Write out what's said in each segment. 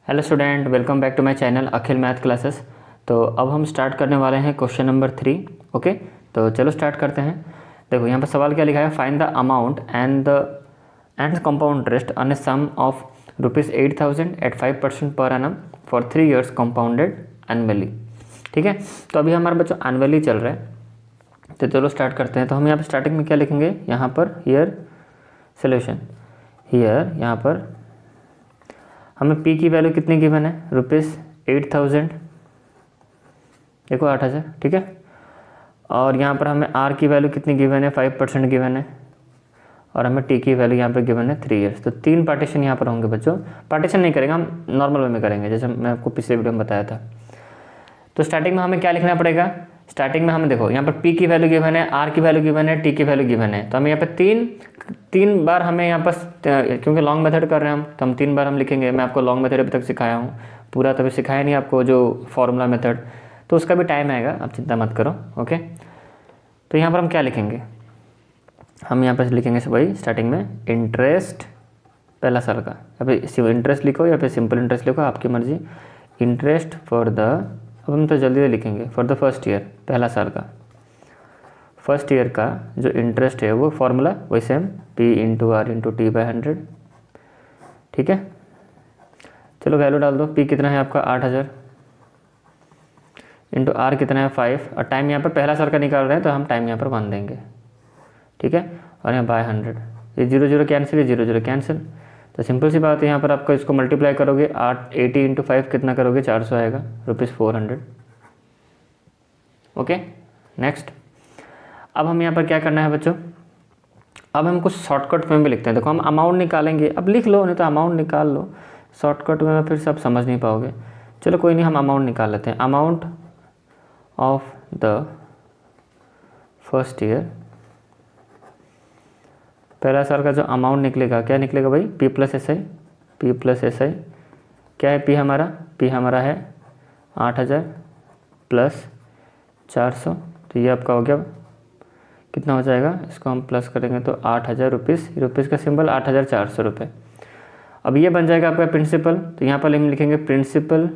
Hello student, welcome back to my channel Akhil math classes. तो अब हम स्टार्ट करने वाले हैं क्वेश्चन नंबर 3। ओके, तो चलो स्टार्ट करते हैं। देखो यहाँ पर सवाल क्या लिखा है, find the amount and compound interest on a sum of ₹8,000 at 5% per annum for 3 years compounded annually. ठीक है, तो अभी हमारे बच्चों एनुअली चल रहा है, तो चलो स्टार्ट करते हैं। तो हम यहाँ पर स्टार्टिंग में क्या लिखेंगे, यहाँ पर हियर सोल्यूशन, हियर यहाँ पर हमें पी की वैल्यू कितनी गिवन है, ₹8,000, देखो 8,000। ठीक है, और यहाँ पर हमें आर की वैल्यू कितनी गिवन है, 5% गिवन है, और हमें टी की वैल्यू यहाँ पर गिवन है 3 years। तो 3 पार्टीशन यहाँ पर होंगे बच्चों। पार्टीशन नहीं करेंगे, हम नॉर्मल वे में करेंगे, जैसे मैं आपको पिछले वीडियो में बताया था। तो स्टार्टिंग में हमें क्या लिखना पड़ेगा, स्टार्टिंग में हमें देखो यहाँ पर पी की वैल्यू गिवन है, आर की वैल्यू गिवन है, टी की वैल्यू गिवन है। तो हमें यहाँ पर तीन बार हमें यहाँ पर, क्योंकि लॉन्ग मेथड कर रहे हैं हम, तो हम 3 बार हम लिखेंगे। मैं आपको लॉन्ग मेथड अभी तक सिखाया हूँ, पूरा तभी सिखाया नहीं आपको जो फॉर्मूला मेथड, तो उसका भी टाइम आएगा, आप चिंता मत करो। ओके, तो यहाँ पर हम क्या लिखेंगे, हम यहाँ पर लिखेंगे वही स्टार्टिंग में इंटरेस्ट, पहला साल का, या फिर इंटरेस्ट लिखो या फिर सिंपल इंटरेस्ट लिखो, आपकी मर्जी। इंटरेस्ट फॉर द, अब हम तो जल्दी लिखेंगे, फॉर द फर्स्ट ईयर, पहला साल का, फर्स्ट ईयर का जो इंटरेस्ट है वो फॉर्मूला वही same, P into R into T by 100। ठीक है, चलो वैल्यू डाल दो। पी कितना है आपका 8,000, इंटू आर कितना है 5, और टाइम यहाँ पर पहला साल का निकाल रहे हैं तो हम टाइम यहाँ पर 1 देंगे। ठीक है, और यहाँ बाय 100, ये 0 0 कैंसिल, ये 0 0 कैंसिल। तो सिंपल सी बात है, यहाँ पर आपको इसको मल्टीप्लाई करोगे, 80 इंटू 5 कितना करोगे, 400 आएगा, ₹400। Okay, next. अब हम यहाँ पर क्या करना है बच्चों, अब हम कुछ शॉर्टकट में भी लिखते हैं। देखो हम अमाउंट निकालेंगे, अब लिख लो, नहीं तो अमाउंट निकाल लो, शॉर्टकट में फिर सब समझ नहीं पाओगे। चलो कोई नहीं, हम अमाउंट निकाल लेते हैं। Amount of the first year, पहला साल का जो अमाउंट निकलेगा, क्या निकलेगा भाई, पी प्लस एस आई, पी प्लस एस आई। क्या है पी हमारा, पी हमारा है 8,000 प्लस 400, तो ये आपका हो गया, कितना हो जाएगा, इसको हम प्लस करेंगे तो 8,000 रुपीज़ का सिंबल 8,400 रुपये। अब ये बन जाएगा आपका प्रिंसिपल, तो यहाँ पर हम लिखेंगे principal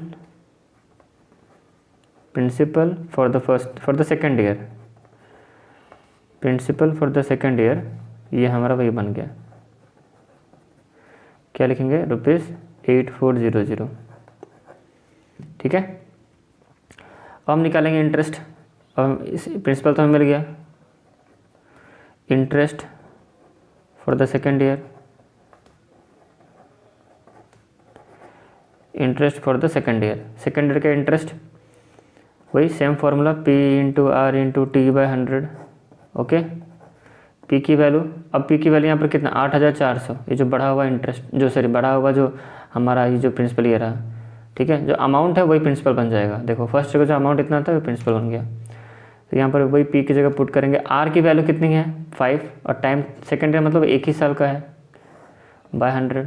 for the second year, principal for the second year, ये हमारा वही बन गया। क्या लिखेंगे, ₹8400। ठीक है, अब हम निकालेंगे इंटरेस्ट। अब इस प्रिंसिपल तो हमें मिल गया, interest for the second year, interest for the second year का इंटरेस्ट वही same formula, P into R into T by 100। Okay, P की वैल्यू, अब पी की वैल्यू यहाँ पर कितना, 8,400, ये जो बढ़ा हुआ इंटरेस्ट, जो सॉरी बढ़ा हुआ जो हमारा ये जो प्रिंसिपल ये रहा। ठीक है, जो अमाउंट है वही प्रिंसिपल बन जाएगा। देखो फर्स्ट का जो अमाउंट इतना था वो प्रिंसिपल बन गया, तो यहाँ पर वही पी की जगह पुट करेंगे। आर की वैल्यू कितनी है 5, और टाइम सेकेंड ईयर मतलब 1 ही साल का है, बाय 100।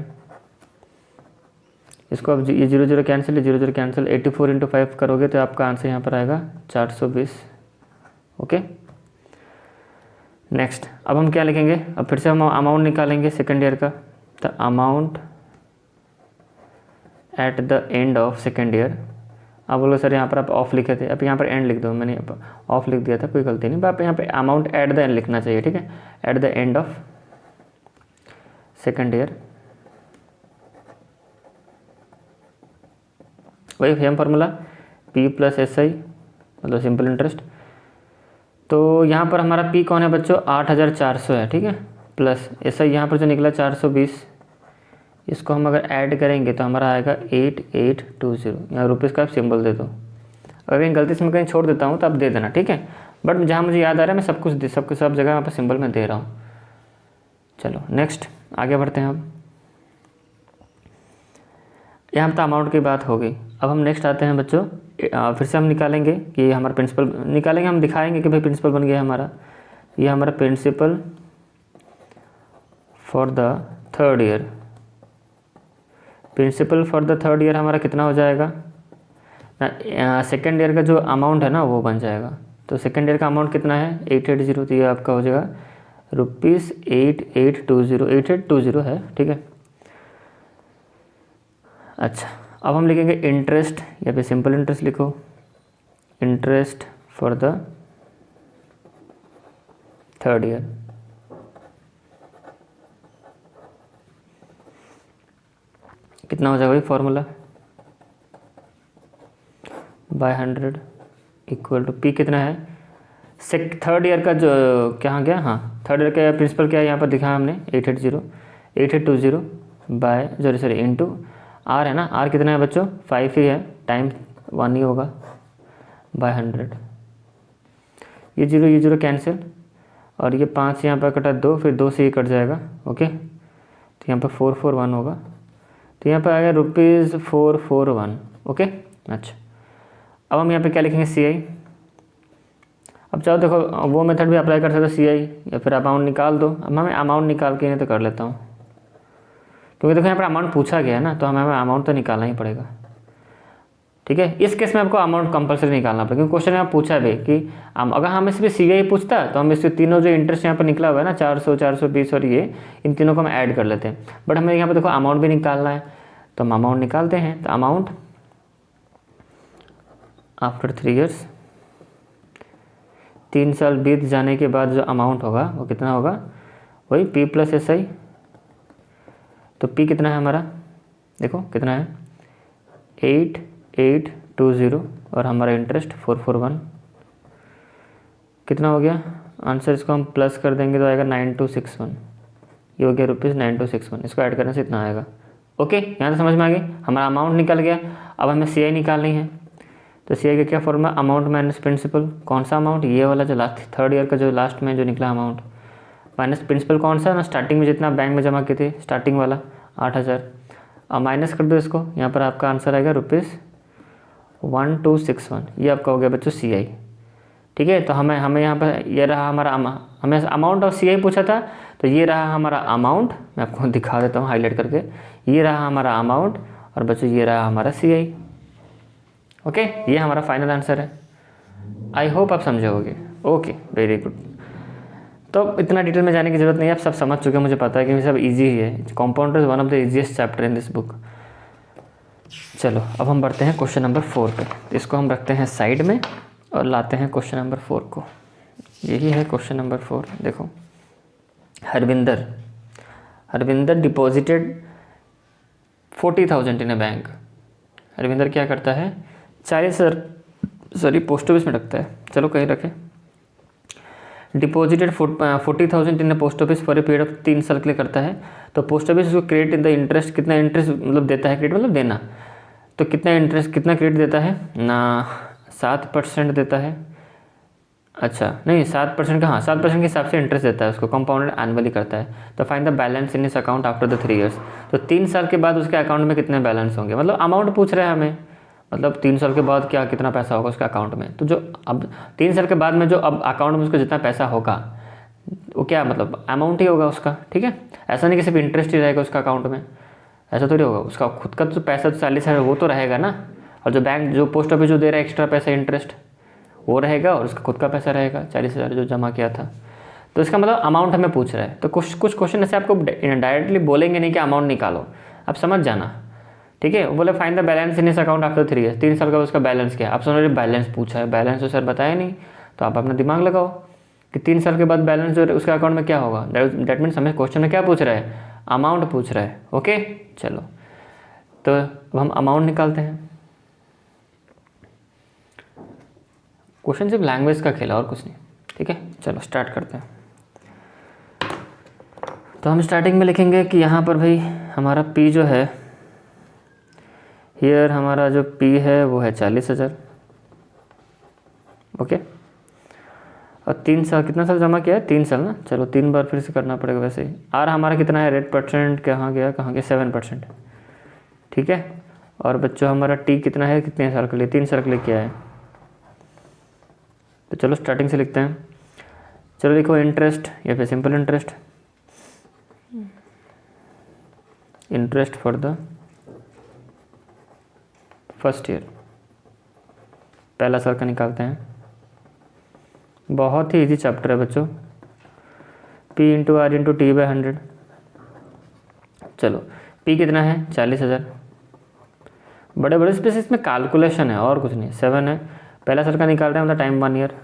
इसको अब ये 0 0 कैंसिल, 0 0 कैंसिल, 84 इंटू 5 करोगे तो आपका आंसर यहाँ पर आएगा 420। Okay, next. अब हम क्या लिखेंगे, अब फिर से हम अमाउंट निकालेंगे सेकेंड ईयर का। The amount at the end of second year. अब बोलो सर यहाँ पर आप ऑफ लिखे थे, अब यहाँ पर एंड लिख दो, मैंने ऑफ लिख दिया था, कोई गलती नहीं, आप यहाँ पे अमाउंट एट द एंड लिखना चाहिए। ठीक है, at the end of second year, वही same formula, P plus S I मतलब सिंपल इंटरेस्ट। तो यहाँ पर हमारा पी कौन है बच्चों, 8,400 है। ठीक है, प्लस एस आई यहाँ पर जो निकला 420, इसको हम अगर ऐड करेंगे तो हमारा आएगा 8820। यहाँ रुपीज़ का आप सिंबल दे दो, अगर कहीं गलती से मैं कहीं छोड़ देता हूँ तो आप दे देना। ठीक है, बट जहाँ मुझे याद आ रहा है मैं सब जगह यहाँ पर सिंबल में दे रहा हूँ। चलो नेक्स्ट आगे बढ़ते हैं। हम यहाँ तो अमाउंट की बात हो गई। अब हम नेक्स्ट आते हैं बच्चों, फिर से हम निकालेंगे कि हमारा प्रिंसिपल निकालेंगे, हम दिखाएंगे कि भाई प्रिंसिपल बन गया हमारा, ये हमारा principal for the third year. Principal for the third year हमारा कितना हो जाएगा, सेकेंड ईयर का जो अमाउंट है ना वो बन जाएगा। तो सेकेंड ईयर का अमाउंट कितना है 880, तो ये आपका हो जाएगा ₹8820, 8820 है। ठीक है, अच्छा अब हम लिखेंगे इंटरेस्ट, या फिर सिंपल इंटरेस्ट लिखो, interest for the third year. कितना हो जाएगा भाई formula, by 100 equal to P कितना है, थर्ड ईयर का जो क्या गया, हाँ थर्ड ईयर का प्रिंसिपल क्या है यहाँ पर दिखाया हमने 8820 बाय सॉरी इंटू आर है ना, आर कितना है बच्चों 5 ही है, टाइम 1 ही होगा, बाय 100। ये जीरो कैंसिल, और ये 5 यहाँ पर कटा 2, फिर 2 से ये कट जाएगा। ओके, तो यहाँ पर 441 होगा, तो यहाँ पर आएगा ₹441। ओके, अच्छा अब हम यहाँ पे क्या लिखेंगे, CI। अब चाहो देखो वो मेथड भी अप्लाई कर सकते हो, CI, या फिर अमाउंट निकाल दो। अब हमें अमाउंट निकाल के नहीं तो कर लेता हूँ, क्योंकि देखो यहाँ पर अमाउंट पूछा गया है ना, तो हमें अमाउंट तो निकालना ही पड़ेगा। ठीक है, इस केस में आपको अमाउंट कंपलसरी निकालना पड़ेगा, क्योंकि क्वेश्चन में आप पूछा भी कि अगर हमें सिर्फ CI पूछता तो हम इसके तीनों जो इंटरेस्ट यहाँ पर निकला हुआ है ना 400, 420 और ये, इन तीनों को हम ऐड कर लेते हैं। बट हमें यहाँ पर देखो अमाउंट भी निकालना है, तो हम अमाउंट निकालते हैं। तो अमाउंट आफ्टर 3 ईयर्स, 3 साल बीत जाने के बाद जो अमाउंट होगा वो कितना होगा, वही P + SI। तो P कितना है हमारा, देखो कितना है 8820, और हमारा इंटरेस्ट 441 कितना हो गया आंसर, इसको हम प्लस कर देंगे तो आएगा 9261। ये हो गया ₹9261, इसको ऐड करने से इतना आएगा। ओके, यहाँ तो समझ में आ गई, हमारा अमाउंट निकल गया। अब हमें CI निकालनी है, तो CI का क्या फॉर्मूला, अमाउंट माइनस प्रिंसिपल। कौन सा अमाउंट, ये वाला जो लास्ट थर्ड ईयर का जो लास्ट में जो निकला अमाउंट, माइनस प्रिंसिपल कौन सा ना, स्टार्टिंग में जितना बैंक में जमा किए थे स्टार्टिंग वाला 8000, अब माइनस कर दो इसको, यहाँ पर आपका आंसर आएगा ₹1261। ये आपका हो गया बच्चों CI। ठीक है, तो हमें यहाँ पर ये रहा हमारा हमें अमाउंट और CI पूछा था, तो ये रहा हमारा अमाउंट, मैं आपको दिखा देता हूँ हाईलाइट करके, ये रहा हमारा अमाउंट, और बच्चों ये रहा हमारा CI। ओके, ये हमारा फाइनल आंसर है। आई होप आप समझे होगे। Okay, very good. तो इतना डिटेल में जाने की जरूरत नहीं है, आप सब समझ चुके हैं, मुझे पता है कि सब इजी ही है। Compounder is one of the easiest chapter in this book. चलो अब हम बढ़ते हैं क्वेश्चन नंबर 4 पे। तो इसको हम रखते हैं साइड में और लाते हैं क्वेश्चन नंबर 4 को। यही है क्वेश्चन नंबर 4। देखो, Harvinder deposited 40,000 in a bank. Harvinder क्या करता है, 40,000 पोस्ट ऑफिस में रखता है, चलो कहीं रखें। Deposited 40,000 in post office for a period of 3 साल के लिए करता है। तो पोस्ट ऑफिस उसको क्रेडिट इन द इंटरेस्ट, कितना इंटरेस्ट मतलब देता है, क्रेडिट मतलब देना, तो कितना इंटरेस्ट कितना क्रेडिट देता है ना, 7% देता है। अच्छा नहीं, 7% का, हाँ 7% के हिसाब से इंटरेस्ट देता है उसको, कंपाउंडेड एनुअली करता है। तो फाइंड द बैलेंस इन इस अकाउंट आफ्टर द 3 ईयर्स। तो 3 साल के बाद उसके अकाउंट में कितने बैलेंस होंगे, मतलब अमाउंट पूछ रहे हैं हमें, मतलब 3 साल के बाद क्या कितना पैसा होगा उसके अकाउंट में। तो जो अब 3 साल के बाद में जो अब अकाउंट में उसको जितना पैसा होगा वो क्या मतलब अमाउंट ही होगा उसका। ठीक है, ऐसा नहीं कि सिर्फ इंटरेस्ट ही रहेगा उसका अकाउंट में, ऐसा थोड़ी होगा। उसका खुद का तो पैसा तो 40,000 वो तो रहेगा ना, और जो बैंक जो पोस्ट ऑफिस जो दे रहा है एक्स्ट्रा पैसा इंटरेस्ट वो रहेगा, और उसका खुद का पैसा रहेगा 40,000 जो जमा किया था। तो इसका मतलब अमाउंट हमें पूछ रहा है। तो कुछ क्वेश्चन ऐसे आपको डायरेक्टली बोलेंगे नहीं कि अमाउंट निकालो, आप समझ जाना। ठीक है, वो बोले फाइंड द बैलेंस इन इस अकाउंट आफ्टर 3 ईयर्स, 3 साल का उसका बैलेंस क्या है। आप समझ रहे बैलेंस पूछा है, बैलेंस तो सर बताया नहीं, तो आप अपना दिमाग लगाओ कि 3 साल के बाद बैलेंस जो उसके अकाउंट में क्या होगा। दैट मीन्स हमें क्वेश्चन में क्या पूछ रहा है, अमाउंट पूछ रहा है। ओके चलो, तो अब हम अमाउंट निकालते हैं। क्वेश्चन सिर्फ लैंग्वेज का खेला और कुछ नहीं। ठीक है, चलो स्टार्ट करते हैं। तो हम स्टार्टिंग में लिखेंगे कि यहाँ पर भाई हमारा P जो है, हियर हमारा जो P है वो है 40,000। ओके, और 3 साल, कितना साल जमा किया है, 3 साल ना, चलो 3 बार फिर से करना पड़ेगा वैसे ही। आर हमारा कितना है, रेट परसेंट कहाँ गया 7%। ठीक है, और बच्चों हमारा T कितना है, कितने साल के लिए, 3 साल के लिए किया है। तो चलो स्टार्टिंग से लिखते हैं। चलो लिखो इंटरेस्ट या फिर simple interest, interest for the first year, पहला साल का निकालते हैं। बहुत ही इजी चैप्टर है बच्चों, P into R into T/100। चलो P कितना है 40,000 बड़े बड़े स्पेस इसमें कैलकुलेशन है और कुछ नहीं। 7 है, पहला सर का निकाल रहे हैं मतलब टाइम 1 ईयर,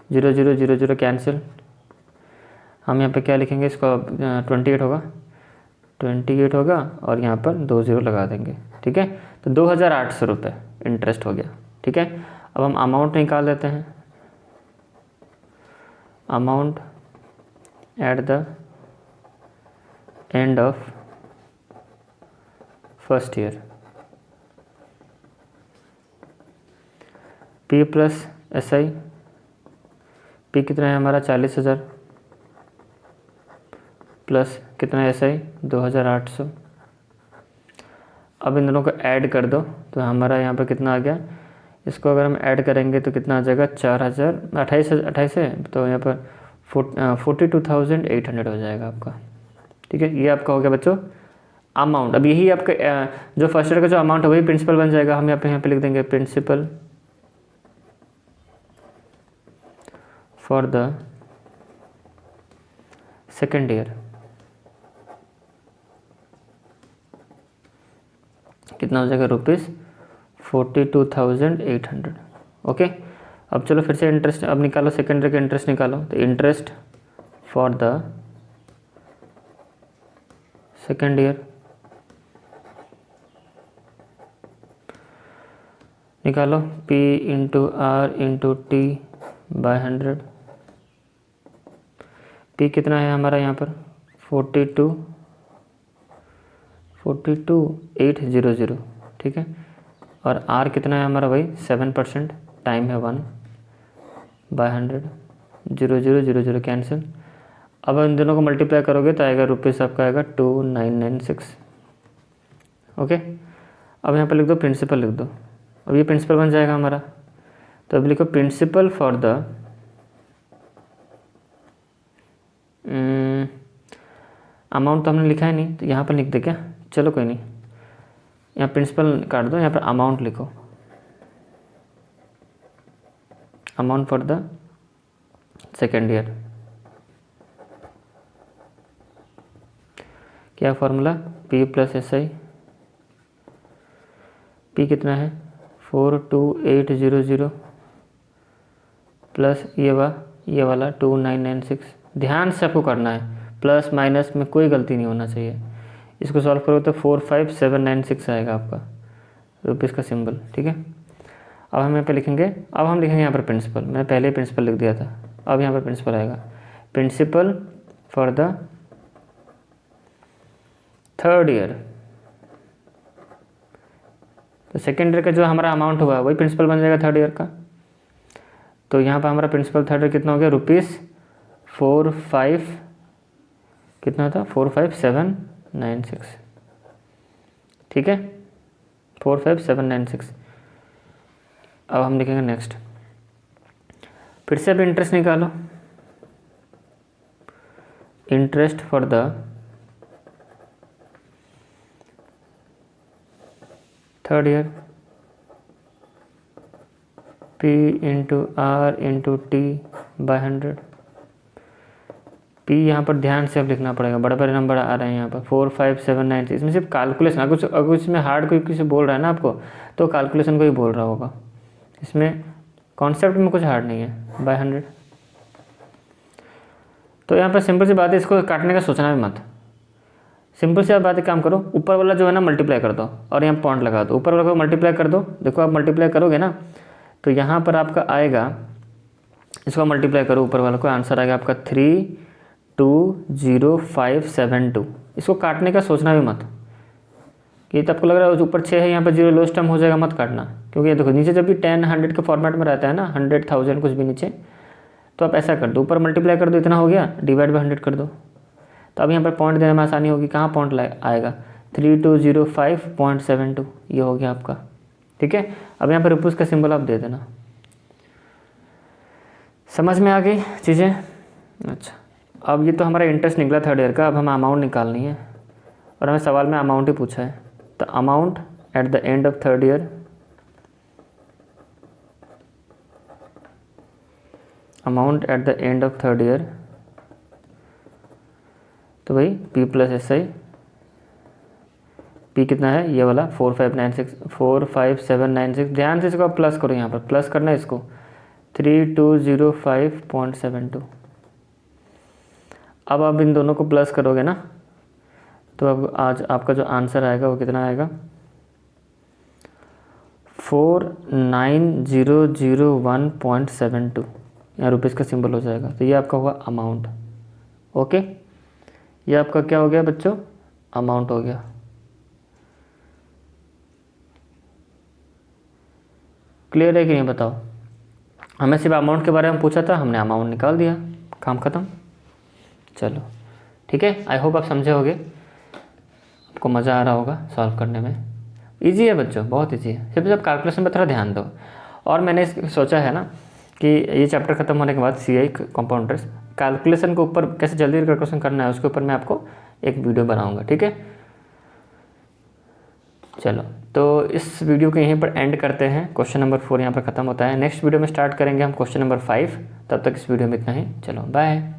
0 0 0 0 कैंसिल। हम यहाँ पे क्या लिखेंगे इसको, 28 होगा, 28 होगा और यहाँ पर 2 0 लगा देंगे। ठीक है, तो 2800 रुपये इंटरेस्ट हो गया। ठीक है, अब हम अमाउंट निकाल देते हैं। Amount at the end of first year, P plus S I. P कितना है हमारा 40,000 प्लस कितना है एस आई 2800। अब इन दोनों को ऐड कर दो तो हमारा यहाँ पर कितना आ गया, इसको अगर हम ऐड करेंगे तो कितना आ जाएगा 4000, 28 है तो यहाँ पर 42,800 हो जाएगा आपका। ठीक है, ये आपका हो गया बच्चों अमाउंट। अब यही आपका जो फर्स्ट ईयर का जो अमाउंट है वही प्रिंसिपल बन जाएगा। हम यहाँ पे लिख देंगे principal for the second year. कितना हो जाएगा ₹42,800। ओके, अब चलो फिर से इंटरेस्ट अब निकालो, सेकेंड ईयर का इंटरेस्ट निकालो। तो interest for the second year निकालो, P into R into T by 100। P कितना है हमारा यहाँ पर 42,800। ठीक है, और R कितना है हमारा भाई 7%, टाइम है 1/100, 0 0 0 0 कैंसिल। अब इन दोनों को मल्टीप्लाई करोगे तो आएगा रुपीस आपका आएगा 2996। ओके, अब यहाँ पर लिख दो प्रिंसिपल लिख दो। अब ये प्रिंसिपल बन जाएगा हमारा। तो अब लिखो प्रिंसिपल फॉर द अमाउंट तो हमने लिखा है नहीं तो यहाँ पर लिख दे क्या, चलो कोई नहीं, यहाँ प्रिंसिपल काट दो, यहाँ पर अमाउंट लिखो, amount for the second year. क्या formula, P plus S I. P कितना है 42,800 प्लस ये वाला 2996। ध्यान से आपको करना है, प्लस माइनस में कोई गलती नहीं होना चाहिए। इसको सॉल्व करो तो 45796 आएगा आपका रुपीस का सिंबल। ठीक है, अब हम यहाँ पे लिखेंगे, अब हम लिखेंगे यहाँ पर प्रिंसिपल। मैंने पहले ही प्रिंसिपल लिख दिया था, अब यहाँ पर प्रिंसिपल आएगा, principal for the third year. तो सेकेंड ईयर का जो हमारा अमाउंट हुआ वही प्रिंसिपल बन जाएगा थर्ड ईयर का। तो यहाँ पर हमारा प्रिंसिपल थर्ड ईयर कितना हो गया ₹45 कितना था 45796। ठीक है, 45796। अब हम लिखेंगे नेक्स्ट, फिर से अब इंटरेस्ट निकालो। Interest for the third year, P into R into T by 100। P यहाँ पर ध्यान से अब लिखना पड़ेगा, बड़े बड़े नंबर आ रहे हैं यहाँ पर 45796। इसमें सिर्फ कैलकुलेशन, अगर इसमें हार्ड कोई किसी बोल रहा है ना आपको तो कैलकुलेशन को ही बोल रहा होगा, इसमें कॉन्सेप्ट में कुछ हार्ड नहीं है। बाय 100 तो यहाँ पर सिंपल सी बात है, इसको काटने का सोचना भी मत। सिंपल सी बात है, काम करो, ऊपर वाला जो है ना मल्टीप्लाई कर दो और यहाँ पॉइंट लगा दो, ऊपर वाला को मल्टीप्लाई कर दो। देखो आप मल्टीप्लाई करोगे ना तो यहाँ पर आपका आएगा, इसको मल्टीप्लाई करो ऊपर वाला को, आंसर आएगा आपका 3,20572। इसको काटने का सोचना भी मत कि तो आपको लग रहा है ऊपर 6 है यहाँ पर 0 लोस्ट टर्म हो जाएगा, मत काटना। क्योंकि देखो नीचे जब भी 10 100 के फॉर्मेट में रहता है ना, 100 1000 कुछ भी नीचे, तो आप ऐसा कर दो, ऊपर मल्टीप्लाई कर दो, इतना हो गया, डिवाइड बाय 100 कर दो। तो अब यहाँ पर पॉइंट देने में आसानी होगी, कहाँ पॉइंट आएगा 3205.72, ये हो गया आपका। ठीक है, अब यहाँ पर रुपीस का सिंबल आप दे देना। समझ में आ गई चीज़ें? अच्छा, अब ये तो हमारा इंटरेस्ट निकला थर्ड ईयर का, अब हमें अमाउंट निकालनी है और हमें सवाल में अमाउंट ही पूछा है। तो amount at the end of third year, amount at the end of third year, तो भाई P plus S I P कितना है ये वाला 45796। ध्यान से इसको आप प्लस करो, यहाँ पर प्लस करना है इसको 3205.72। अब आप इन दोनों को प्लस करोगे ना तो अब आज आपका जो आंसर आएगा वो कितना आएगा 49001.72। यहाँ रुपीज़ का सिंबल हो जाएगा। तो ये आपका हुआ अमाउंट। ओके, ये आपका क्या हो गया बच्चों, अमाउंट हो गया। क्लियर है कि नहीं बताओ। हमें सिर्फ अमाउंट के बारे में पूछा था, हमने अमाउंट निकाल दिया, काम ख़त्म। चलो ठीक है, आई होप आप समझे होगे, आपको मज़ा आ रहा होगा सॉल्व करने में। इजी है बच्चों, बहुत इजी है, सिर्फ जब कैलकुलेशन पर थोड़ा ध्यान दो। और मैंने सोचा है ना कि ये चैप्टर खत्म होने के बाद CI कंपाउंड इंटरेस्ट कैलकुलेशन के ऊपर कैसे जल्दी कैलकुलेशन करना है उसके ऊपर मैं आपको एक वीडियो बनाऊंगा, ठीक है। चलो तो इस वीडियो को यहीं पर एंड करते हैं। क्वेश्चन नंबर 4 यहाँ पर ख़त्म होता है। नेक्स्ट वीडियो में स्टार्ट करेंगे हम क्वेश्चन नंबर 5। तब तक इस वीडियो में इतना ही। चलो बाय।